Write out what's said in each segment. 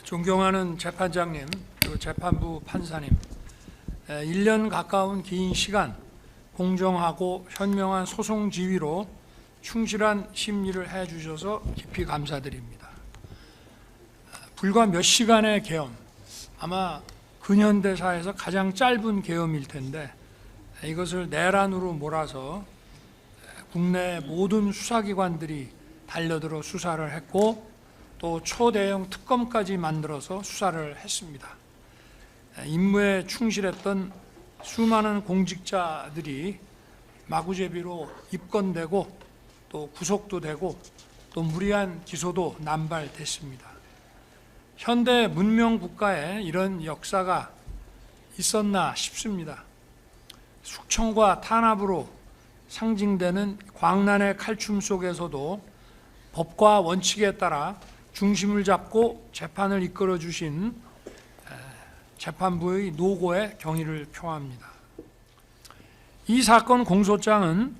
존경하는 재판장님, 그리고 재판부 판사님, 1년 가까운 긴 시간 공정하고 현명한 소송 지휘로 충실한 심리를 해주셔서 깊이 감사드립니다. 불과 몇 시간의 계엄, 아마 근현대사에서 가장 짧은 계엄일 텐데 이것을 내란으로 몰아서 국내 모든 수사기관들이 달려들어 수사를 했고 또 초대형 특검까지 만들어서 수사를 했습니다. 임무에 충실했던 수많은 공직자들이 마구제비로 입건되고 또 구속도 되고 또 무리한 기소도 남발됐습니다. 현대 문명 국가에 이런 역사가 있었나 싶습니다. 숙청과 탄압으로 상징되는 광란의 칼춤 속에서도 법과 원칙에 따라 중심을 잡고 재판을 이끌어 주신 재판부의 노고에 경의를 표합니다. 이 사건 공소장은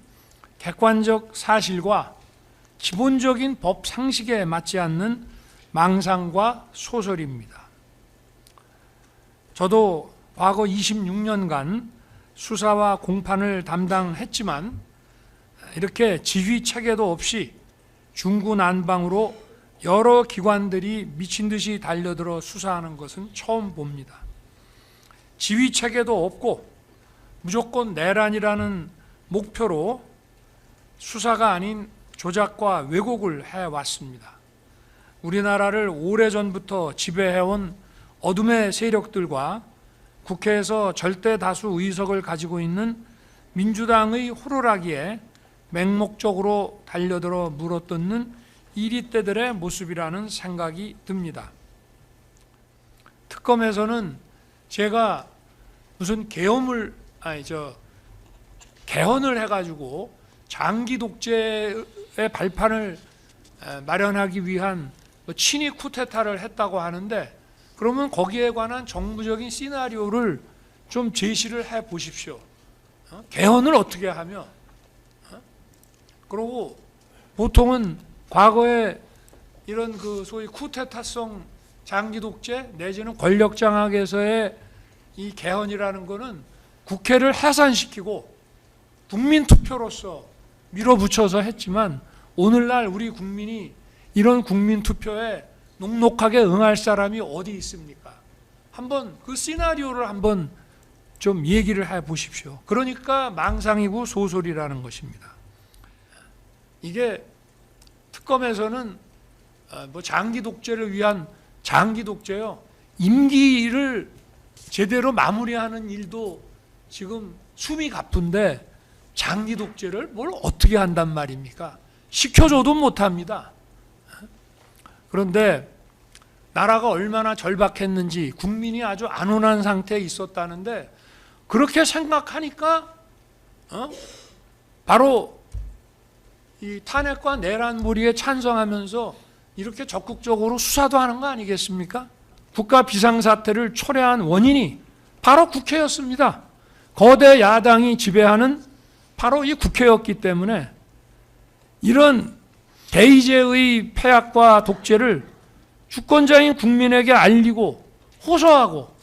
객관적 사실과 기본적인 법 상식에 맞지 않는 망상과 소설입니다. 저도 과거 26년간 수사와 공판을 담당했지만 이렇게 지휘 체계도 없이 중구난방으로 여러 기관들이 미친 듯이 달려들어 수사하는 것은 처음 봅니다. 지휘 체계도 없고 무조건 내란이라는 목표로 수사가 아닌 조작과 왜곡을 해왔습니다. 우리나라를 오래전부터 지배해온 어둠의 세력들과 국회에서 절대 다수 의석을 가지고 있는 민주당의 호루라기에 맹목적으로 달려들어 물어뜯는 이리떼들의 모습이라는 생각이 듭니다. 특검에서는 제가 무슨 개헌을 해가지고 장기 독재의 발판을 마련하기 위한 친위 쿠데타를 했다고 하는데 그러면 거기에 관한 정부적인 시나리오를 좀 제시를 해 보십시오. 개헌을 어떻게 하며? 그리고 보통은 과거에 이런 소위 쿠데타성 장기 독재 내지는 권력 장악에서의 이 개헌이라는 것은 국회를 해산시키고 국민 투표로서 밀어붙여서 했지만 오늘날 우리 국민이 이런 국민 투표에 녹록하게 응할 사람이 어디 있습니까? 한번 그 시나리오를 한번 좀 얘기를 해 보십시오. 그러니까 망상이고 소설이라는 것입니다. 이게 특검에서는 장기 독재를 위한 장기 독재요. 임기를 제대로 마무리하는 일도 지금 숨이 가쁜데 장기 독재를 뭘 어떻게 한단 말입니까? 시켜줘도 못합니다. 그런데 나라가 얼마나 절박했는지 국민이 아주 안온한 상태에 있었다는데 그렇게 생각하니까 바로 이 탄핵과 내란몰이에 찬성하면서 이렇게 적극적으로 수사도 하는 거 아니겠습니까? 국가 비상사태를 초래한 원인이 바로 국회였습니다. 거대 야당이 지배하는 바로 이 국회였기 때문에 이런 대의제의 폐악과 독재를 주권자인 국민에게 알리고 호소하고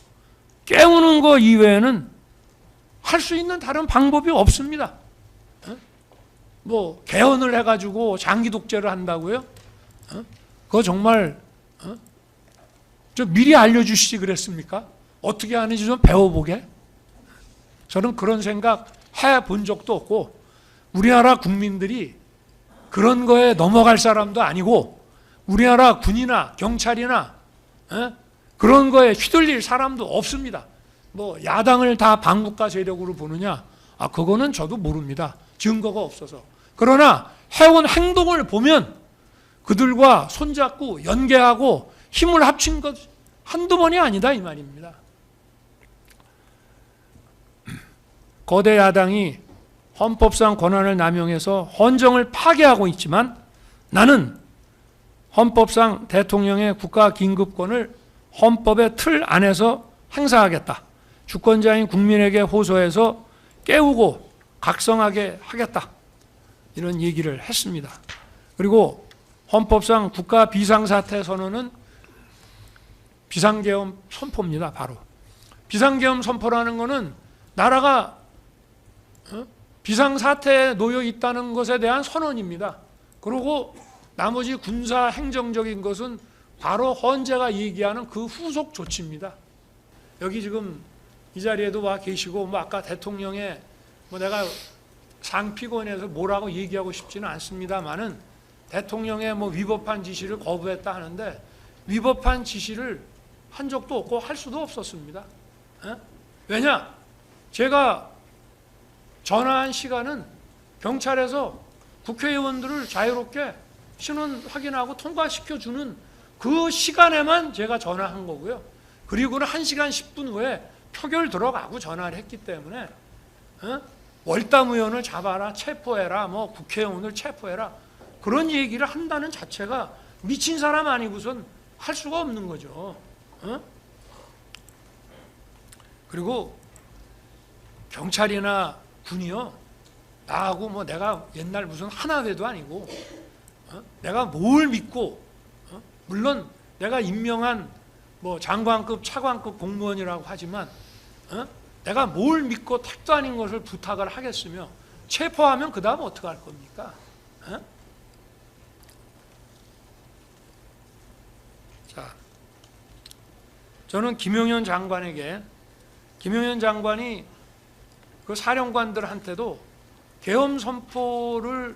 깨우는 것 이외에는 할 수 있는 다른 방법이 없습니다. 개헌을 해가지고 장기 독재를 한다고요? 그거 정말 좀 미리 알려주시지 그랬습니까? 어떻게 하는지 좀 배워보게. 저는 그런 생각 해본 적도 없고 우리나라 국민들이 그런 거에 넘어갈 사람도 아니고 우리나라 군이나 경찰이나 그런 거에 휘둘릴 사람도 없습니다. 야당을 다 반국가 세력으로 보느냐? 그거는 저도 모릅니다. 증거가 없어서. 그러나 해온 행동을 보면 그들과 손잡고 연계하고 힘을 합친 것 한두 번이 아니다 이 말입니다. 거대 야당이 헌법상 권한을 남용해서 헌정을 파괴하고 있지만 나는 헌법상 대통령의 국가긴급권을 헌법의 틀 안에서 행사하겠다. 주권자인 국민에게 호소해서 깨우고 각성하게 하겠다. 이런 얘기를 했습니다. 그리고 헌법상 국가 비상사태 선언은 비상계엄 선포입니다. 바로 비상계엄 선포라는 것은 나라가 비상사태에 놓여 있다는 것에 대한 선언입니다. 그리고 나머지 군사 행정적인 것은 바로 헌재가 얘기하는 그 후속 조치입니다. 여기 지금 이 자리에도 와 계시고 아까 대통령의 내가 상피곤에서 뭐라고 얘기하고 싶지는 않습니다만은 대통령의 위법한 지시를 거부했다 하는데 위법한 지시를 한 적도 없고 할 수도 없었습니다. 왜냐? 제가 전화한 시간은 경찰에서 국회의원들을 자유롭게 신원 확인하고 통과시켜주는 그 시간에만 제가 전화한 거고요. 그리고는 1시간 10분 후에 표결 들어가고 전화를 했기 때문에 월담 의원을 잡아라, 체포해라, 국회의원을 체포해라 그런 얘기를 한다는 자체가 미친 사람 아니고선 할 수가 없는 거죠. 그리고 경찰이나 군이요, 나하고 내가 옛날 무슨 하나회도 아니고 내가 뭘 믿고 물론 내가 임명한 장관급, 차관급 공무원이라고 하지만 내가 뭘 믿고 택도 아닌 것을 부탁을 하겠으며 체포하면 그 다음 어떻게 할 겁니까? 자, 저는 김용현 장관이 그 사령관들한테도 계엄 선포를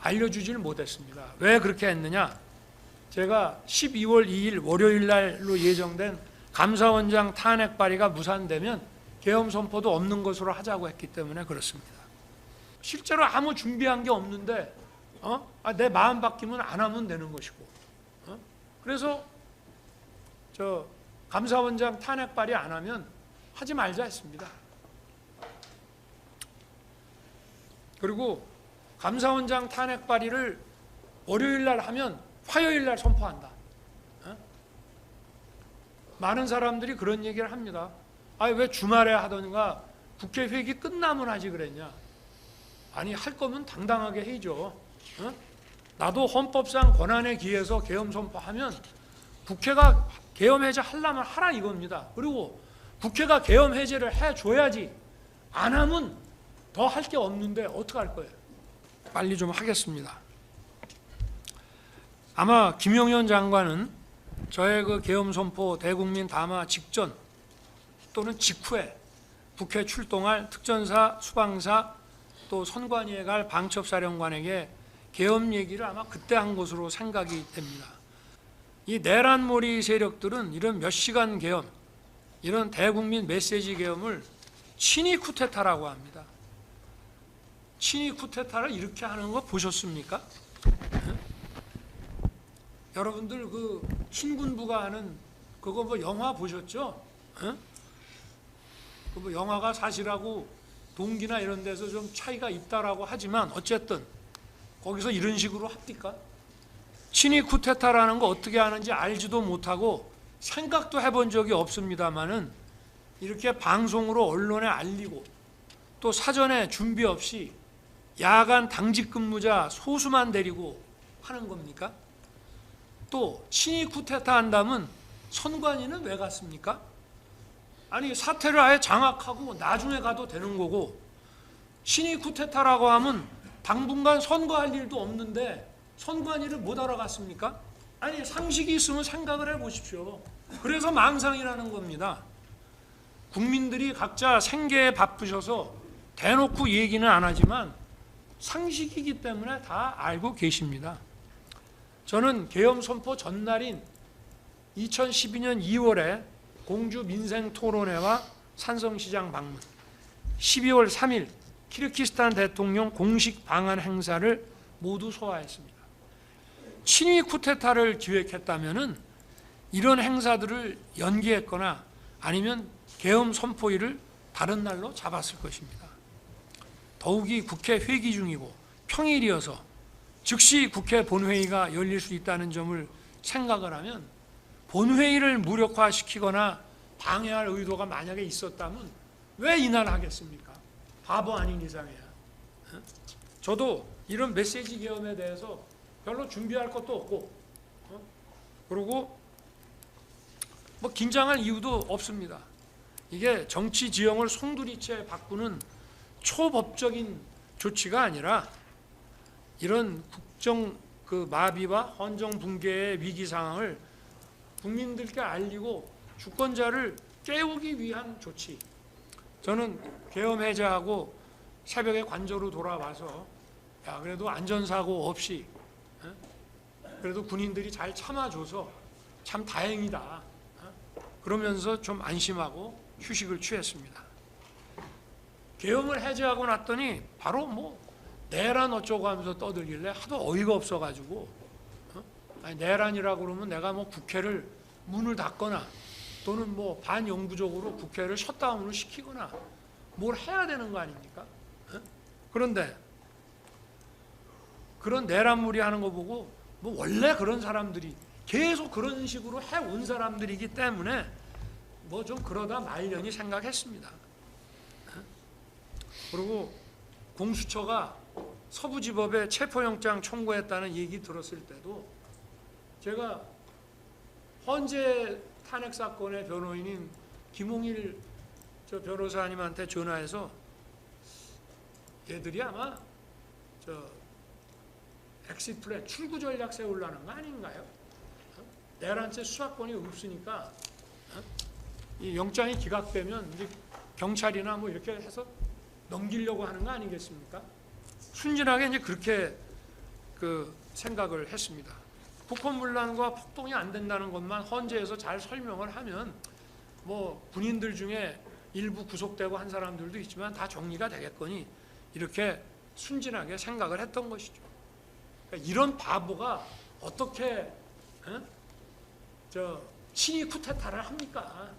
알려주질 못했습니다. 왜 그렇게 했느냐? 제가 12월 2일 월요일 날로 예정된 감사원장 탄핵 발의가 무산되면 계엄 선포도 없는 것으로 하자고 했기 때문에 그렇습니다. 실제로 아무 준비한 게 없는데 내 마음 바뀌면 안 하면 되는 것이고 그래서 감사원장 탄핵 발의 안 하면 하지 말자 했습니다. 그리고 감사원장 탄핵 발의를 월요일 날 하면 화요일 날 선포한다. 많은 사람들이 그런 얘기를 합니다. 왜 주말에 하던가 국회 회기 끝나면 하지 그랬냐. 아니 할 거면 당당하게 해야죠. 나도 헌법상 권한에 기해서 계엄 선포하면 국회가 계엄 해제 하려면 하라 이겁니다. 그리고 국회가 계엄 해제를 해줘야지. 안 하면 더 할 게 없는데 어떻게 할 거예요? 빨리 좀 하겠습니다. 아마 김용현 장관은 저의 그 계엄 선포 대국민 담화 직전 또는 직후에 국회 출동할 특전사, 수방사 또 선관위에 갈 방첩사령관에게 계엄 얘기를 아마 그때 한 것으로 생각이 됩니다. 이 내란몰이 세력들은 이런 몇 시간 계엄, 이런 대국민 메시지 계엄을 친위 쿠데타라고 합니다. 친위 쿠데타를 이렇게 하는 거 보셨습니까? 여러분들 그 친군부가 하는 그거 영화 보셨죠? 그 영화가 사실하고 동기나 이런 데서 좀 차이가 있다라고 하지만 어쨌든 거기서 이런 식으로 합니까? 친위 쿠데타라는 거 어떻게 하는지 알지도 못하고 생각도 해본 적이 없습니다만은 이렇게 방송으로 언론에 알리고 또 사전에 준비 없이 야간 당직 근무자 소수만 데리고 하는 겁니까? 또 친위 쿠데타 한다면 선관위는 왜 갔습니까? 아니 사태를 아예 장악하고 나중에 가도 되는 거고 친위 쿠데타라고 하면 당분간 선거할 일도 없는데 선관위를 못 알아갔습니까? 아니 상식이 있으면 생각을 해보십시오. 그래서 망상이라는 겁니다. 국민들이 각자 생계에 바쁘셔서 대놓고 얘기는 안 하지만 상식이기 때문에 다 알고 계십니다. 저는 계엄 선포 전날인 2012년 2월에 공주 민생토론회와 산성시장 방문, 12월 3일 키르기스탄 대통령 공식 방한 행사를 모두 소화했습니다. 친위 쿠데타를 기획했다면은 이런 행사들을 연기했거나 아니면 계엄 선포일을 다른 날로 잡았을 것입니다. 더욱이 국회 회기 중이고 평일이어서 즉시 국회 본회의가 열릴 수 있다는 점을 생각을 하면 본회의를 무력화시키거나 방해할 의도가 만약에 있었다면 왜 이날 하겠습니까? 바보 아닌 이상이야. 저도 이런 메시지 계엄에 대해서 별로 준비할 것도 없고 그리고 뭐 긴장할 이유도 없습니다. 이게 정치 지형을 송두리째 바꾸는 초법적인 조치가 아니라 이런 국정 마비와 헌정 붕괴의 위기 상황을 국민들께 알리고 주권자를 깨우기 위한 조치. 저는 계엄 해제하고 새벽에 관저로 돌아와서 야 그래도 안전사고 없이 그래도 군인들이 잘 참아줘서 참 다행이다. 그러면서 좀 안심하고 휴식을 취했습니다. 계엄을 해제하고 났더니 바로 뭐 내란 어쩌고 하면서 떠들길래 하도 어이가 없어가지고 아니, 내란이라고 그러면 내가 뭐 국회를 문을 닫거나 또는 뭐 반영구적으로 국회를 셧다운을 시키거나 뭘 해야 되는 거 아닙니까? 그런데 그런 내란무리 하는 거 보고 뭐 원래 그런 사람들이 계속 그런 식으로 해온 사람들이기 때문에 뭐 좀 그러다 말려니 생각했습니다. 그리고 공수처가 서부지법에 체포영장 청구했다는 얘기 들었을 때도 제가 헌재 탄핵 사건의 변호인인 김홍일 저 변호사님한테 전화해서 얘들이 아마 저 엑시트 플랜 출구 전략 세우려는 거 아닌가요? 내란죄 수사권이 없으니까 이 영장이 기각되면 이제 경찰이나 뭐 이렇게 해서 넘기려고 하는 거 아니겠습니까? 순진하게 이제 그렇게 생각을 했습니다. 국헌문란과 폭동이 안 된다는 것만 헌재에서 잘 설명을 하면 뭐 군인들 중에 일부 구속되고 한 사람들도 있지만 다 정리가 되겠거니 이렇게 순진하게 생각을 했던 것이죠. 그러니까 이런 바보가 어떻게 친위 쿠데타를 합니까?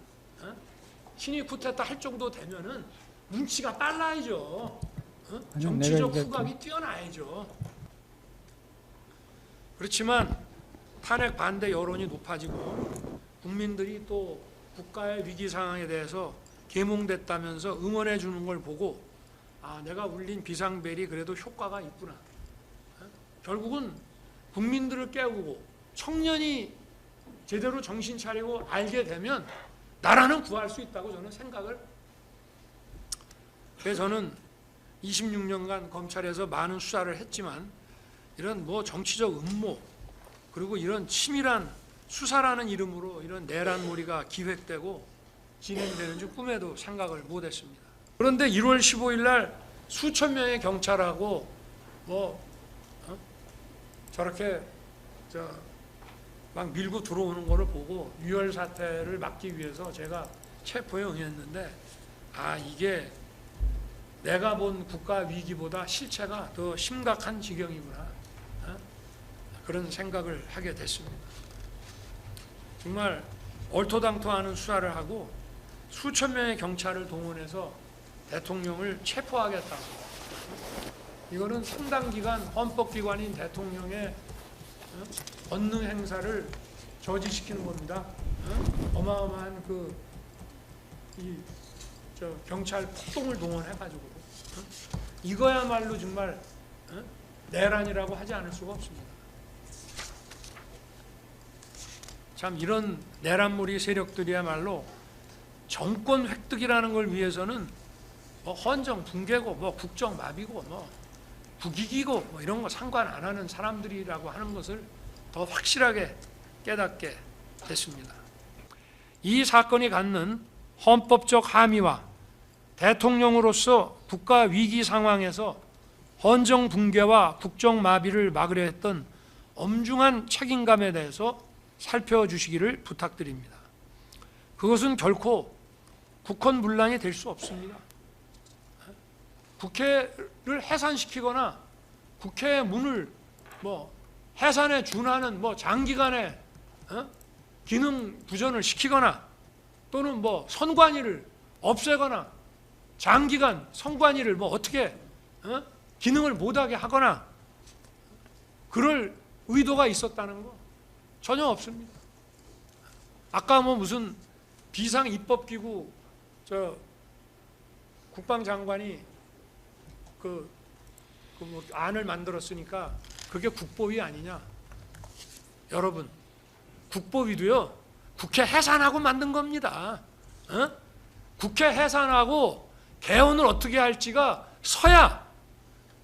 친위 쿠데타 할 정도 되면은 눈치가 빨라야죠. 정치적 후각이 뛰어나야죠. 그렇지만 탄핵 반대 여론이 높아지고 국민들이 또 국가의 위기 상황에 대해서 계몽됐다면서 응원해 주는 걸 보고 아 내가 울린 비상벨이 그래도 효과가 있구나. 결국은 국민들을 깨우고 청년이 제대로 정신 차리고 알게 되면 나라는 구할 수 있다고 저는 생각을. 그래서 저는 26년간 검찰에서 많은 수사를 했지만 이런 뭐 정치적 음모 그리고 이런 치밀한 수사라는 이름으로 이런 내란몰이가 기획되고 진행되는 줄 꿈에도 생각을 못했습니다. 그런데 1월 15일 날 수천 명의 경찰하고 저렇게 막 밀고 들어오는 거를 보고 유혈 사태를 막기 위해서 제가 체포에 응했는데 아 이게 내가 본 국가 위기보다 실체가 더 심각한 지경이구나 그런 생각을 하게 됐습니다. 정말 얼토당토하는 수사를 하고 수천 명의 경찰을 동원해서 대통령을 체포하겠다. 이거는 상당 기간 헌법기관인 대통령의 권능 행사를 저지시키는 겁니다. 어마어마한 경찰 폭동을 동원해가지고 이거야말로 정말 내란이라고 하지 않을 수가 없습니다. 참 이런 내란몰이 세력들이야말로 정권 획득이라는 걸 위해서는 뭐 헌정 붕괴고 뭐 국정 마비고 뭐 국익이고 뭐 이런 거 상관 안 하는 사람들이라고 하는 것을 더 확실하게 깨닫게 됐습니다. 이 사건이 갖는 헌법적 함의와 대통령으로서 국가 위기 상황에서 헌정 붕괴와 국정 마비를 막으려 했던 엄중한 책임감에 대해서 살펴주시기를 부탁드립니다. 그것은 결코 국헌문란이 될 수 없습니다. 국회를 해산시키거나 국회의 문을 해산에 준하는 장기간의 기능 부전을 시키거나 또는 선관위를 없애거나 장기간 선관위를 어떻게 기능을 못하게 하거나 그럴 의도가 있었다는 거 전혀 없습니다. 아까 무슨 비상입법기구 국방장관이 안을 만들었으니까 그게 국보위 아니냐. 여러분 국보위도요 국회 해산하고 만든 겁니다. 국회 해산하고 개헌을 어떻게 할지가 서야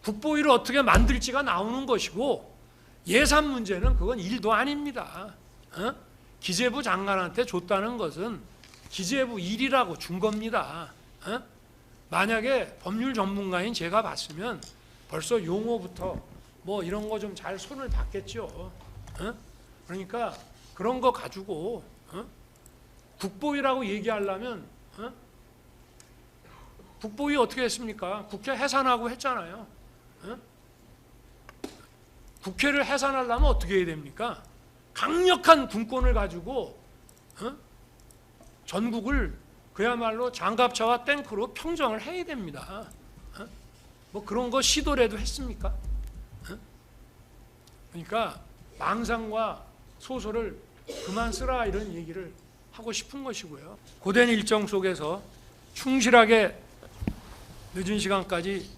국보위를 어떻게 만들지가 나오는 것이고, 예산 문제는 그건 일도 아닙니다. 기재부 장관한테 줬다는 것은 기재부 일이라고 준 겁니다. 만약에 법률 전문가인 제가 봤으면 벌써 용어부터 뭐 이런 거 좀 잘 손을 봤겠죠. 그러니까 그런 거 가지고 국보위라고 얘기하려면 국보위 어떻게 했습니까? 국회 해산하고 했잖아요. 국회를 해산하려면 어떻게 해야 됩니까? 강력한 군권을 가지고 전국을 그야말로 장갑차와 탱크로 평정을 해야 됩니다. 뭐 그런 거 시도라도 했습니까? 그러니까 망상과 소설을 그만 쓰라, 이런 얘기를 하고 싶은 것이고요. 고된 일정 속에서 충실하게 늦은 시간까지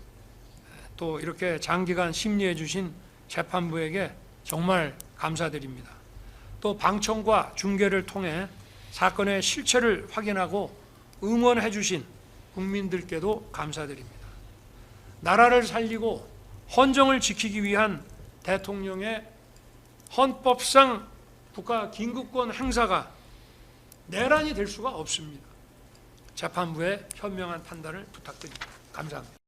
또 이렇게 장기간 심리해 주신 재판부에게 정말 감사드립니다. 또 방청과 중계를 통해 사건의 실체를 확인하고 응원해 주신 국민들께도 감사드립니다. 나라를 살리고 헌정을 지키기 위한 대통령의 헌법상 국가 긴급권 행사가 내란이 될 수가 없습니다. 재판부의 현명한 판단을 부탁드립니다. 감사합니다.